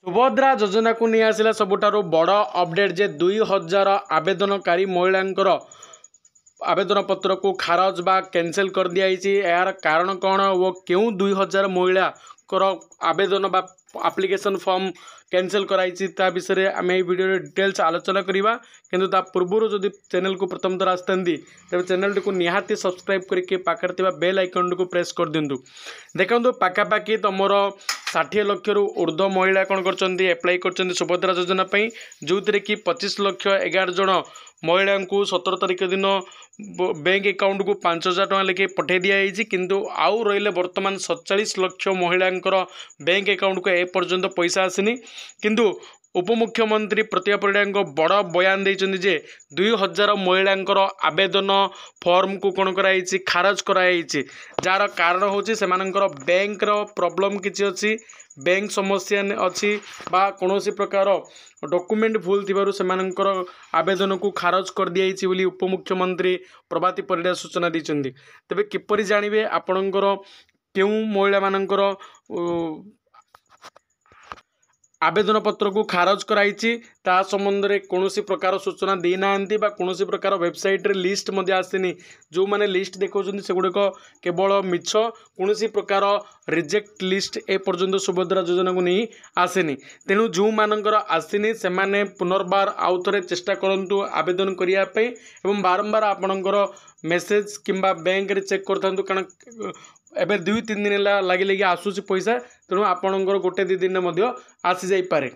सुभद्रा योजना को नहीं आसला सबुठारु बड़ अपडेट जे 2000 आवेदनकारी महिलांकर आवेदन पत्र को खारज बा कैंसिल कर दिया। यार कारण कौन वो क्यों 2000 महिला आवेदन बा एप्लिकेशन फॉर्म कैंसिल कराई ता विषय आम ये वीडियो डिटेल्स आलोचना करवा। किंतु ता पूर्व जदि चैनल को प्रथम थर आसता तेज चैनल को निहाती सब्सक्राइब करके पाखे बेल आइकन को प्रेस कर दिंतु। देखो पाखापाखि तुम 60 लाख रु ऊर्ध्व महिला कौन कर एप्लाई कर सुभद्रा योजना जो थे कि 25 लाख 11 जन महिला को 17 तारिख दिन बैंक अकाउंट को 5000 टका लेके पठे दिखाई। किंतु आउ रही बर्तमान 47 लाख महिला बैंक अकाउंट को ए पर्यंत पैसा आसनी। किंतु उपमुख्यमंत्री प्रतिभा परिड़ा बड़ बयान देइछन्ति जे 2000 महिलांकर आवेदन फॉर्म को कौन कराई खारज कराई। जार कारण होची सेमानंकर बैंक रो प्रॉब्लम किछि अछि, बैंक समस्या अच्छी बा कौनसी प्रकार डॉक्यूमेंट भूल थिबारु सेमानंकर आवेदन को खारज कर दिया बोली उपमुख्यमंत्री प्रभाती परिड़ा सूचना दैछन्ति। तबे किपरि जानिबे आपणकर केउ महिला मानकर आवेदन पत्र को खारज कराई ता संबंध में कौन प्रकार सूचना देना कौन प्रकार वेबसाइट रे लिस्ट आसनी। जो मैंने लिस्ट देखा से गुड़िक केवल मिछ कौन प्रकार रिजेक्ट लिस्ट ए पर्यंत सुभद्रा योजना को नहीं आसेनी। तेणु जो मानकर आसनी से माने पुनर्बार आउ थे चेष्टा करूँ आवेदन करने एवं बारंबार आपणकर मेसेज किंबा बैंक रे चेक करथांतु कारण एबे 2-3 दिन लगी लगी आसूसी पैसा। तेणु आपणकर गोटे 2 दिन आसी जाई पारे।